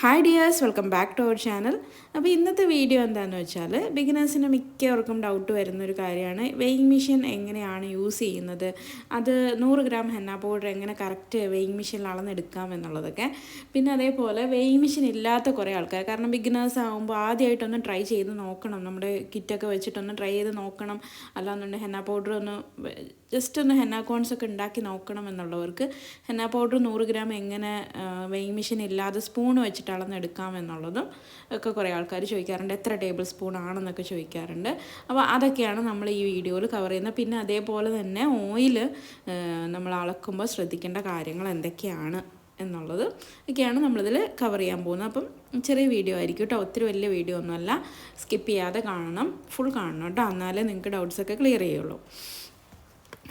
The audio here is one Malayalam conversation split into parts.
Hi dears, welcome back to our channel. അപ്പോൾ ഇന്നത്തെ വീഡിയോ എന്താണെന്ന് വെച്ചാൽ ബിഗിനേഴ്സിന് മിക്കവർക്കും ഡൗട്ട് വരുന്നൊരു കാര്യമാണ് വെയിങ് മെഷീൻ എങ്ങനെയാണ് യൂസ് ചെയ്യുന്നത്, അത് 100 ഗ്രാം ഹെന്ന പൗഡർ എങ്ങനെ കറക്റ്റ് വെയിങ് മെഷീനിൽ അളന്നെടുക്കാം എന്നുള്ളതൊക്കെ. പിന്നെ അതേപോലെ വെയിങ് മെഷീൻ ഇല്ലാത്ത കുറേ ആൾക്കാർ, കാരണം ബിഗിനേഴ്സ് ആകുമ്പോൾ ആദ്യമായിട്ടൊന്ന് ട്രൈ ചെയ്ത് നോക്കണം, നമ്മുടെ കിറ്റൊക്കെ വെച്ചിട്ടൊന്ന് ട്രൈ ചെയ്ത് നോക്കണം, അല്ലാന്നുണ്ടെങ്കിൽ ഹെന്ന പൗഡർ ഒന്ന് ജസ്റ്റ് ഒന്ന് ഹെന്ന കോൺസ് ഒക്കെ ഉണ്ടാക്കി നോക്കണം എന്നുള്ളവർക്ക് ഹെന്ന പൗഡർ 100 ഗ്രാം എങ്ങനെ വെയിങ് മെഷീൻ ഇല്ലാതെ സ്പൂൺ വെച്ചിട്ട് അളന്നെടുക്കാം എന്നുള്ളതും ഒക്കെ കുറേ ആൾക്കാർ ചോദിക്കാറുണ്ട്. എത്ര ടേബിൾ സ്പൂൺ ആണെന്നൊക്കെ ചോദിക്കാറുണ്ട്. അപ്പോൾ അതൊക്കെയാണ് നമ്മൾ ഈ വീഡിയോയിൽ കവർ ചെയ്യുന്നത്. പിന്നെ അതേപോലെ തന്നെ ഓയിൽ നമ്മൾ അളക്കുമ്പോൾ ശ്രദ്ധിക്കേണ്ട കാര്യങ്ങൾ എന്തൊക്കെയാണ് എന്നുള്ളത് ഒക്കെയാണ് നമ്മളിതിൽ കവർ ചെയ്യാൻ പോകുന്നത്. അപ്പം ചെറിയ വീഡിയോ ആയിരിക്കും കേട്ടോ, ഒത്തിരി വലിയ വീഡിയോ ഒന്നുമല്ല. സ്കിപ്പ് ചെയ്യാതെ കാണണം, ഫുൾ കാണണം കേട്ടോ, എന്നാലേ നിങ്ങൾക്ക് ഡൗട്ട്സൊക്കെ ക്ലിയർ ചെയ്യുള്ളൂ.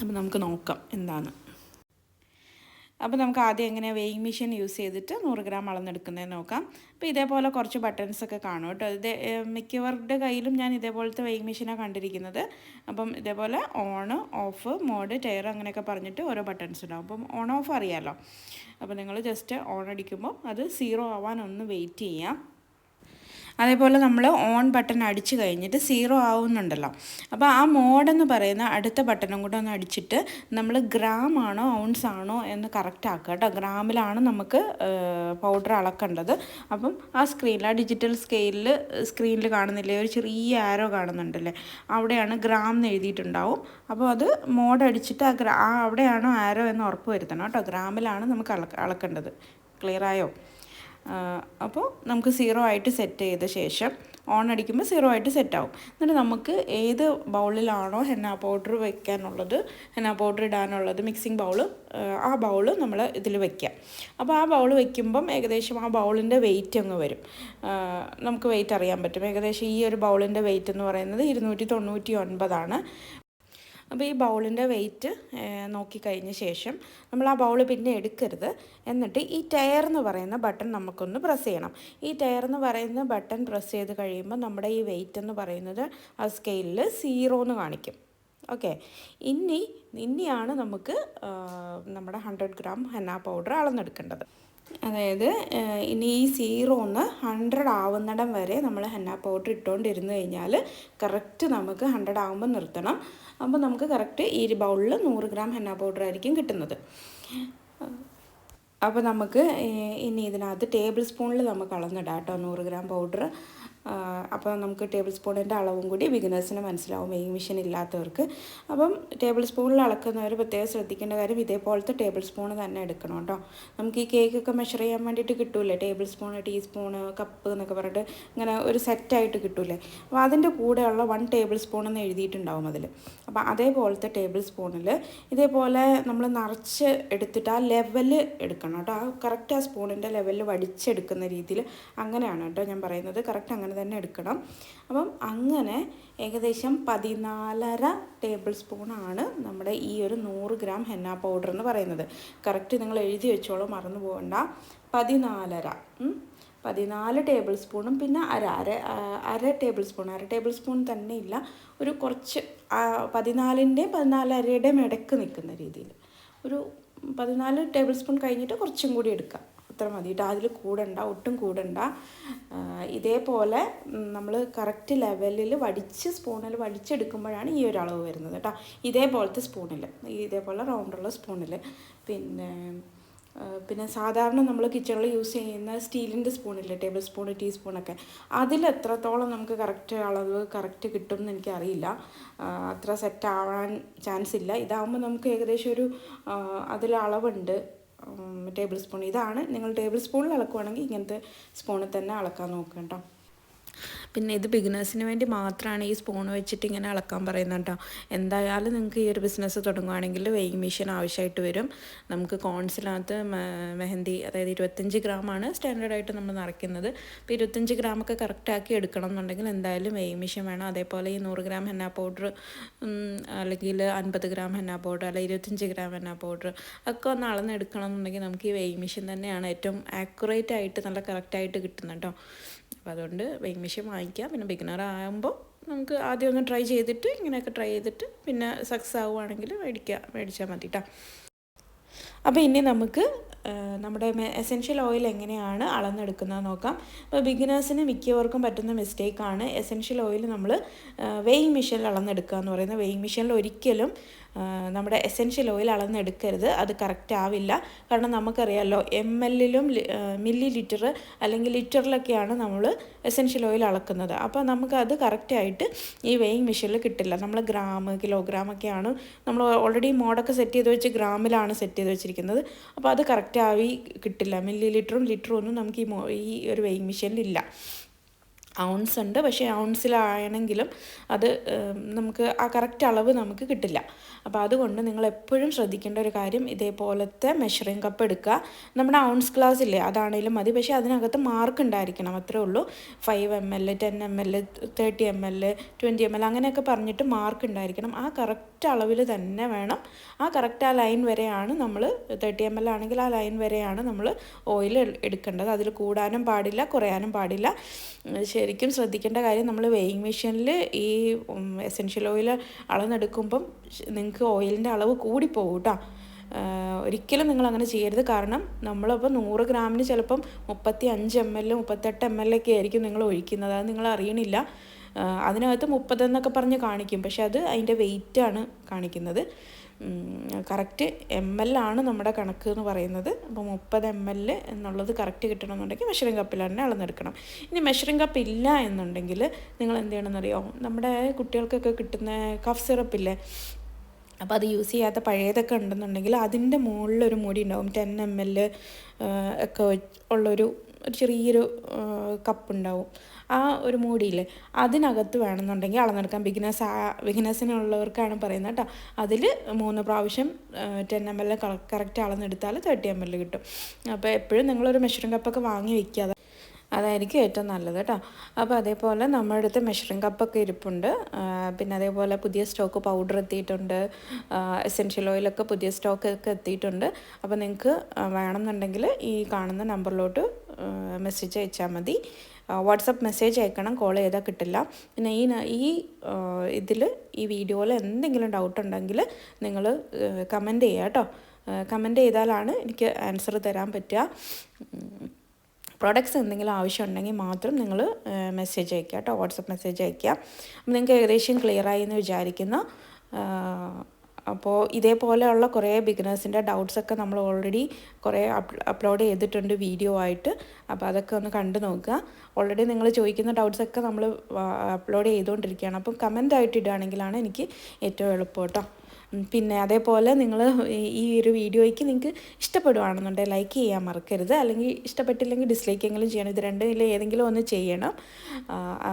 അപ്പോൾ നമുക്ക് നോക്കാം എന്താണ്. അപ്പോൾ നമുക്ക് ആദ്യം എങ്ങനെ വെയിങ് മെഷീൻ യൂസ് ചെയ്തിട്ട് 100 ഗ്രാം അളന്നെടുക്കുന്നതെന്ന് നോക്കാം. അപ്പോൾ ഇതേപോലെ കുറച്ച് ബട്ടൺസൊക്കെ കാണും കേട്ടോ. മിക്കവരുടെ കയ്യിലും ഞാൻ ഇതേപോലത്തെ വെയിങ് മെഷീനാണ് കണ്ടിരിക്കുന്നത്. അപ്പം ഇതേപോലെ ഓണ്, ഓഫ്, മോഡ്, ടയർ അങ്ങനെയൊക്കെ പറഞ്ഞിട്ട് ഓരോ ബട്ടൺസ് ഉണ്ടാവും. അപ്പം ഓൺ ഓഫ് അറിയാമല്ലോ. അപ്പോൾ നിങ്ങൾ ജസ്റ്റ് ഓൺ അടിക്കുമ്പോൾ അത് 0 ആവാൻ ഒന്ന് വെയിറ്റ് ചെയ്യാം. അതേപോലെ നമ്മൾ ഓൺ ബട്ടൺ അടിച്ച് കഴിഞ്ഞിട്ട് 0 ആവുന്നുണ്ടല്ലോ, അപ്പോൾ ആ മോഡെന്ന് പറയുന്ന അടുത്ത ബട്ടണും കൂടെ ഒന്ന് അടിച്ചിട്ട് നമ്മൾ ഗ്രാം ആണോ ഔൺസ് ആണോ എന്ന് കറക്റ്റ് ആക്കുക കേട്ടോ. ഗ്രാമിലാണ് നമുക്ക് പൗഡർ അളക്കേണ്ടത്. അപ്പം ആ സ്ക്രീനിൽ, ആ ഡിജിറ്റൽ സ്ക്രീനിൽ കാണുന്നില്ലേ ഒരു ചെറിയ ആരോ കാണുന്നുണ്ടല്ലേ, അവിടെയാണ് ഗ്രാം എന്ന് എഴുതിയിട്ടുണ്ടാവും. അപ്പോൾ അത് മോഡ് അടിച്ചിട്ട് അവിടെയാണോ ആരോ എന്ന് ഉറപ്പ് വരുത്തണം കേട്ടോ. ഗ്രാമിലാണ് നമുക്ക് അളക്കേണ്ടത്. ക്ലിയർ ആയോ? അപ്പോൾ നമുക്ക് 0 ആയിട്ട് സെറ്റ് ചെയ്ത ശേഷം ഓൺ അടിക്കുമ്പോൾ 0 ആയിട്ട് സെറ്റാവും. എന്നിട്ട് നമുക്ക് ഏത് ബൗളിലാണോ ഹെന്ന പൗഡർ വയ്ക്കാനുള്ളത്, ഹെന്ന പൗഡർ ഇടാനുള്ളത്, മിക്സിംഗ് ബൗൾ, ആ ബൗൾ നമ്മൾ ഇതിൽ വയ്ക്കാം. അപ്പോൾ ആ ബൗൾ വയ്ക്കുമ്പം ഏകദേശം ആ ബൗളിൻ്റെ വെയിറ്റ് അങ്ങ് വരും. നമുക്ക് വെയിറ്റ് അറിയാൻ പറ്റും. ഏകദേശം ഈ ഒരു ബൗളിൻ്റെ വെയിറ്റ് എന്ന് പറയുന്നത് 299 അപ്പോൾ ഈ ബൗളിൻ്റെ വെയിറ്റ് നോക്കിക്കഴിഞ്ഞ ശേഷം നമ്മൾ ആ ബൗൾ പിന്നെ എടുക്കരുത്. എന്നിട്ട് ഈ ടയർ എന്ന് പറയുന്ന ബട്ടൺ നമുക്കൊന്ന് പ്രസ് ചെയ്യണം. ഈ ടയർ എന്ന് പറയുന്ന ബട്ടൺ പ്രസ് ചെയ്ത് കഴിയുമ്പോൾ നമ്മുടെ ഈ വെയിറ്റ് എന്ന് പറയുന്നത് ആ സ്കെയിലിൽ 0 എന്ന് കാണിക്കും. ഓക്കെ, ഇനിയാണ് നമുക്ക് നമ്മുടെ 100 ഗ്രാം ഹെന്ന പൗഡർ അളന്നെടുക്കേണ്ടത്. അതായത് ഇനി ഈ 0ന്ന് 100 ആവുന്നിടം വരെ നമ്മൾ ഹെന്ന പൗഡർ ഇട്ടുകൊണ്ടിരുന്ന് കഴിഞ്ഞാൽ കറക്റ്റ് നമുക്ക് 100 ആകുമ്പോൾ നിർത്തണം. അപ്പോൾ നമുക്ക് കറക്റ്റ് ഈ ബൗളിൽ 100 ഗ്രാം ഹെന്ന പൗഡർ ആയിരിക്കും കിട്ടുന്നത്. അപ്പോൾ നമുക്ക് ഇനി ഇതിനകത്ത് ടേബിൾ സ്പൂണിൽ നമുക്ക് അളന്നിടാം കേട്ടോ 100 ഗ്രാം പൗഡർ. അപ്പോൾ നമുക്ക് ടേബിൾ സ്പൂണിൻ്റെ അളവും കൂടി ബിഗിനേഴ്സിന് മനസ്സിലാവും, വെയിങ് മെഷീൻ ഇല്ലാത്തവർക്ക്. അപ്പം ടേബിൾ സ്പൂണിൽ അളക്കുന്നവർ പ്രത്യേകം ശ്രദ്ധിക്കേണ്ട കാര്യം ഇതേപോലത്തെ ടേബിൾ സ്പൂൺ തന്നെ എടുക്കണം കേട്ടോ. നമുക്ക് ഈ കേക്കൊക്കെ മെഷർ ചെയ്യാൻ വേണ്ടിയിട്ട് കിട്ടൂലേ, ടേബിൾ സ്പൂണ്, ടീസ്പൂണ്, കപ്പ് എന്നൊക്കെ പറഞ്ഞിട്ട് ഇങ്ങനെ ഒരു സെറ്റായിട്ട് കിട്ടൂലേ. അപ്പോൾ അതിൻ്റെ കൂടെയുള്ള 1 ടേബിൾ സ്പൂൺ എന്ന് എഴുതിയിട്ടുണ്ടാവും അതിൽ. അപ്പോൾ അതേപോലത്തെ ടേബിൾ സ്പൂണിൽ ഇതേപോലെ നമ്മൾ നിറച്ച് എടുത്തിട്ട് ആ ലെവല് എടുക്കണം കേട്ടോ. ആ കറക്റ്റ് ആ സ്പൂണിൻ്റെ ലെവലിൽ വടിച്ചെടുക്കുന്ന രീതിയിൽ അങ്ങനെയാണ് കേട്ടോ ഞാൻ പറയുന്നത്. കറക്റ്റ് അങ്ങനെ തന്നെ എടുക്കണം. അപ്പം അങ്ങനെ ഏകദേശം 14.5 ടേബിൾ സ്പൂണാണ് നമ്മുടെ ഈ ഒരു 100 ഗ്രാം ഹെന്ന പൗഡർ എന്ന് പറയുന്നത്. കറക്റ്റ് നിങ്ങൾ എഴുതി വെച്ചോളൂ, മറന്നു പോകണ്ട. 14 ടേബിൾ സ്പൂണും പിന്നെ അര ടേബിൾ സ്പൂൺ തന്നെ ഇല്ല, ഒരു കുറച്ച് 14ൻ്റെയും 14.5യുടെയും ഇടയ്ക്ക് നിൽക്കുന്ന രീതിയിൽ ഒരു 14 ടേബിൾ സ്പൂൺ കഴിഞ്ഞിട്ട് കുറച്ചും കൂടി എടുക്കാം. അത്ര മതി കേട്ടോ, അതിൽ കൂടണ്ട, ഒട്ടും കൂടണ്ട. ഇതേപോലെ നമ്മൾ കറക്റ്റ് ലെവലിൽ സ്പൂണിൽ വടിച്ചെടുക്കുമ്പോഴാണ് ഈ ഒരു അളവ് വരുന്നത് കേട്ടോ. ഇതേപോലത്തെ സ്പൂണിൽ, ഇതേപോലെ റൗണ്ടുള്ള സ്പൂണിൽ. പിന്നെ സാധാരണ നമ്മൾ കിച്ചണിൽ യൂസ് ചെയ്യുന്ന സ്റ്റീലിൻ്റെ സ്പൂണില്ലേ, ടേബിൾ സ്പൂൺ, ടീസ്പൂണൊക്കെ, അതിൽ എത്രത്തോളം നമുക്ക് കറക്റ്റ് അളവ് കറക്റ്റ് കിട്ടും എന്ന് എനിക്കറിയില്ല. അത്ര സെറ്റ് ആവാൻ ചാൻസ് ഇല്ല. ഇതാകുമ്പോൾ നമുക്ക് ഏകദേശം ഒരു അതിൽ അളവുണ്ട് ടേബിൾ സ്പൂൺ. ഇതാണ്, നിങ്ങൾ ടേബിൾ സ്പൂണിൽ അളക്കുവാണെങ്കിൽ ഇങ്ങനത്തെ സ്പൂണിൽ തന്നെ അളക്കാൻ നോക്കുക കേട്ടോ. പിന്നെ ഇത് ബിഗിനേഴ്സിന് വേണ്ടി മാത്രമാണ് ഈ സ്പൂൺ വെച്ചിട്ട് ഇങ്ങനെ അളക്കാൻ പറയുന്നത് കേട്ടോ. എന്തായാലും നിങ്ങൾക്ക് ഈ ഒരു ബിസിനസ് തുടങ്ങുകയാണെങ്കിൽ വെയിങ് മെഷീൻ ആവശ്യമായിട്ട് വരും. നമുക്ക് കോൺസിനകത്ത് മെഹന്തി, അതായത് 25 ഗ്രാമാണ് സ്റ്റാൻഡേർഡായിട്ട് നമ്മൾ നിറയ്ക്കുന്നത്. അപ്പോൾ 25 ഗ്രാമൊക്കെ കറക്റ്റാക്കി എടുക്കണം എന്നുണ്ടെങ്കിൽ എന്തായാലും വെയിങ് മെഷീൻ വേണം. അതേപോലെ ഈ 100 ഗ്രാം ഹെന്ന പൗഡർ അല്ലെങ്കിൽ 50 ഗ്രാം ഹെന്ന പൗഡർ അല്ലെങ്കിൽ 25 ഗ്രാം ഹെന്ന പൗഡർ ഒക്കെ ഒന്ന് അളന്നെടുക്കണം എന്നുണ്ടെങ്കിൽ നമുക്ക് ഈ വെയിങ് മെഷീൻ തന്നെയാണ് ഏറ്റവും ആക്യുറേറ്റ് ആയിട്ട് നല്ല കറക്റ്റായിട്ട് കിട്ടുന്നത് കേട്ടോ. അപ്പോൾ അതുകൊണ്ട് വെയിങ് മെഷീൻ വാങ്ങിക്കാം. പിന്നെ ബിഗിനർ ആകുമ്പോൾ നമുക്ക് ആദ്യം ഒന്ന് ട്രൈ ചെയ്തിട്ട് ഇങ്ങനെയൊക്കെ ട്രൈ ചെയ്തിട്ട് പിന്നെ സക്സസ് ആവുകയാണെങ്കിൽ മേടിച്ചാൽ മതി കേട്ടോ. അപ്പോൾ ഇനി നമുക്ക് നമ്മുടെ എസെൻഷ്യൽ ഓയിൽ എങ്ങനെയാണ് അളന്നെടുക്കുന്നത് നോക്കാം. അപ്പോൾ ബിഗിനേഴ്സിന് മിക്കവർക്കും പറ്റുന്ന മിസ്റ്റേക്കാണ് എസെൻഷ്യൽ ഓയിൽ നമ്മൾ വെയിങ് മെഷീനിൽ അളന്നെടുക്കുക എന്ന് പറയുന്നത്. വെയിങ് മെഷീനിൽ ഒരിക്കലും നമ്മുടെ എസെൻഷ്യൽ ഓയിൽ അളന്നെടുക്കരുത്, അത് കറക്റ്റ് ആവില്ല. കാരണം നമുക്കറിയാമല്ലോ ML-ലും മില്ലി ലിറ്റർ അല്ലെങ്കിൽ ലിറ്ററിലൊക്കെയാണ് നമ്മൾ എസെൻഷ്യൽ ഓയിൽ അളക്കുന്നത്. അപ്പോൾ നമുക്കത് കറക്റ്റായിട്ട് ഈ വെയിങ് മെഷീനിൽ കിട്ടില്ല. നമ്മൾ ഗ്രാം കിലോഗ്രാമൊക്കെയാണ് നമ്മൾ ഓൾറെഡി മോഡൊക്കെ സെറ്റ് ചെയ്ത് വെച്ച് ഗ്രാമിലാണ് സെറ്റ് ചെയ്ത് വെച്ചിരിക്കുന്നത്. അപ്പോൾ അത് കറക്റ്റ് ആയി കിട്ടില്ല. മില്ലി ലിറ്ററും ലിറ്ററും ഒന്നും നമുക്ക് ഈ ഒരു വെയിങ് മെഷീനിലില്ല. ഔൺസ് ഉണ്ട്, പക്ഷേ ഔൺസിലാണെങ്കിലും അത് നമുക്ക് ആ കറക്റ്റ് അളവ് നമുക്ക് കിട്ടില്ല. അപ്പോൾ അതുകൊണ്ട് നിങ്ങൾ എപ്പോഴും ശ്രദ്ധിക്കേണ്ട ഒരു കാര്യം, ഇതേപോലത്തെ മെഷറിംഗ് കപ്പ് എടുക്കുക. നമ്മുടെ ഔൺസ് ഗ്ലാസ് ഇല്ലേ, അതാണെങ്കിലും മതി, പക്ഷേ അതിനകത്ത് മാർക്ക് ഉണ്ടായിരിക്കണം, അത്രേ ഉള്ളൂ. 5 ml 10 ml 30 ml 20 ml അങ്ങനെയൊക്കെ പറഞ്ഞിട്ട് മാർക്ക് ഉണ്ടായിരിക്കണം. ആ കറക്റ്റ് അളവിൽ തന്നെ വേണം. ആ കറക്റ്റ് ആ ലൈൻ വരെയാണ് നമ്മൾ 30 ml ആണെങ്കിൽ ആ ലൈൻ വരെയാണ് നമ്മൾ ഓയിൽ എടുക്കേണ്ടത്. അതിൽ കൂടാനും പാടില്ല, കുറയാനും പാടില്ല. ശരിക്കും ശ്രദ്ധിക്കേണ്ട കാര്യം, നമ്മൾ വെയിങ് മെഷീനിൽ ഈ എസെൻഷ്യൽ ഓയിൽ അളന്നെടുക്കുമ്പം നിങ്ങൾക്ക് ഓയിലിൻ്റെ അളവ് കൂടിപ്പോകും കേട്ടോ. ഒരിക്കലും നിങ്ങളങ്ങനെ ചെയ്യരുത്. കാരണം നമ്മളിപ്പോൾ 100 ഗ്രാമിന് ചിലപ്പം 35 ml 38 ml ഒക്കെ ആയിരിക്കും നിങ്ങൾ ഒഴിക്കുന്നത്. അത് നിങ്ങൾ അറിയണില്ല. അതിനകത്ത് 30 എന്നൊക്കെ പറഞ്ഞ് കാണിക്കും, പക്ഷെ അത് അതിൻ്റെ വെയിറ്റാണ് കാണിക്കുന്നത്. കറക്റ്റ് ML ആണ് നമ്മുടെ കണക്ക് എന്ന് പറയുന്നത്. അപ്പോൾ 30 ml എന്നുള്ളത് കറക്റ്റ് കിട്ടണമെന്നുണ്ടെങ്കിൽ മെഷറിംഗ് കപ്പിൽ തന്നെ അളന്നെടുക്കണം. ഇനി മെഷറിംഗ് കപ്പ് ഇല്ല എന്നുണ്ടെങ്കിൽ നിങ്ങൾ എന്ത് ചെയ്യണമെന്നറിയോ, നമ്മുടെ കുട്ടികൾക്കൊക്കെ കിട്ടുന്ന കഫ് സിറപ്പില്ലേ, അപ്പോൾ അത് യൂസ് ചെയ്യാത്ത പഴയതൊക്കെ ഉണ്ടെന്നുണ്ടെങ്കിൽ അതിൻ്റെ മുകളിലൊരു മൂടി ഉണ്ടാവും. 10 ml ഒക്കെ ഉള്ളൊരു ചെറിയൊരു കപ്പുണ്ടാവും. ആ ഒരു മൂടിയില്ലേ, അതിനകത്ത് വേണമെന്നുണ്ടെങ്കിൽ അളന്നെടുക്കാം. ബിഗിനേഴ്സിനുള്ളവർക്കാണ് പറയുന്നത് കേട്ടോ. അതിൽ 3 പ്രാവശ്യം 10 ml കറക്റ്റ് അളന്നെടുത്താൽ 30 ml കിട്ടും. അപ്പോൾ എപ്പോഴും നിങ്ങളൊരു മെഷറിംഗ് കപ്പൊക്കെ വാങ്ങി വയ്ക്കുക, അതായിരിക്കും ഏറ്റവും നല്ലത് കേട്ടോ. അപ്പോൾ അതേപോലെ നമ്മുടെ അടുത്ത് മെഷറിംഗ് കപ്പൊക്കെ ഇരിപ്പുണ്ട്. പിന്നെ അതേപോലെ പുതിയ സ്റ്റോക്ക് പൗഡർ എത്തിയിട്ടുണ്ട്. എസെൻഷ്യൽ ഓയിലൊക്കെ പുതിയ സ്റ്റോക്കൊക്കെ എത്തിയിട്ടുണ്ട്. അപ്പോൾ നിങ്ങൾക്ക് വേണമെന്നുണ്ടെങ്കിൽ ഈ കാണുന്ന നമ്പറിലോട്ട് മെസ്സേജ് അയച്ചാൽ മതി. വാട്സപ്പ് മെസ്സേജ് അയക്കണം, കോൾ ചെയ്താൽ കിട്ടില്ല. പിന്നെ ഇതിൽ ഈ വീഡിയോയിൽ എന്തെങ്കിലും ഡൗട്ട് ഉണ്ടെങ്കിൽ നിങ്ങൾ കമൻറ്റ് ചെയ്യുക കേട്ടോ. കമൻറ്റ് ചെയ്താലാണ് എനിക്ക് ആൻസർ തരാൻ പറ്റുക. പ്രോഡക്റ്റ്സ് എന്തെങ്കിലും ആവശ്യമുണ്ടെങ്കിൽ മാത്രം നിങ്ങൾ മെസ്സേജ് അയയ്ക്കുക കേട്ടോ, വാട്സപ്പ് മെസ്സേജ് അയയ്ക്കുക. അപ്പോൾ നിങ്ങൾക്ക് ഏകദേശം ക്ലിയറായി എന്ന് വിചാരിക്കുന്നു. അപ്പോൾ ഇതേപോലെയുള്ള കുറേ ബിഗിനേഴ്സിൻ്റെ ഡൗട്ട്സൊക്കെ നമ്മൾ ഓൾറെഡി കുറേ അപ്ലോഡ് ചെയ്തിട്ടുണ്ട് വീഡിയോ ആയിട്ട്. അപ്പോൾ അതൊക്കെ ഒന്ന് കണ്ടു നോക്കുക. ഓൾറെഡി നിങ്ങൾ ചോദിക്കുന്ന ഡൗട്ട്സൊക്കെ നമ്മൾ അപ്ലോഡ് ചെയ്തുകൊണ്ടിരിക്കുകയാണ്. അപ്പം കമൻ്റ് ആയിട്ട് ഇടുകയാണെങ്കിലാണ് എനിക്ക് ഏറ്റവും എളുപ്പം കേട്ടോ. പിന്നെ അതേപോലെ നിങ്ങൾ ഈ ഒരു വീഡിയോയ്ക്ക് നിങ്ങൾക്ക് ഇഷ്ടപ്പെടുകയാണെന്നുണ്ടെങ്കിൽ ലൈക്ക് ചെയ്യാൻ മറക്കരുത്. അല്ലെങ്കിൽ ഇഷ്ടപ്പെട്ടില്ലെങ്കിൽ ഡിസ്ലൈക്ക് എങ്കിലും ചെയ്യണം. ഇത് രണ്ടിൽ ഏതെങ്കിലും ഒന്ന് ചെയ്യണം.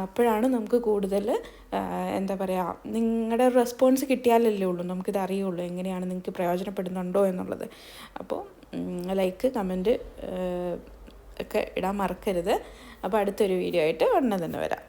അപ്പോഴാണ് നമുക്ക് കൂടുതൽ എന്താ പറയുക, നിങ്ങളുടെ റെസ്പോൺസ് കിട്ടിയാലല്ലേ ഉള്ളൂ നമുക്കിത് അറിയുള്ളൂ എങ്ങനെയാണ് നിങ്ങൾക്ക് പ്രയോജനപ്പെടുന്നുണ്ടോ എന്നുള്ളത്. അപ്പോൾ ലൈക്ക് കമൻറ്റ് ഒക്കെ ഇടാൻ മറക്കരുത്. അപ്പോൾ അടുത്തൊരു വീഡിയോ ആയിട്ട് ഉടനെ തന്നെ വരാം.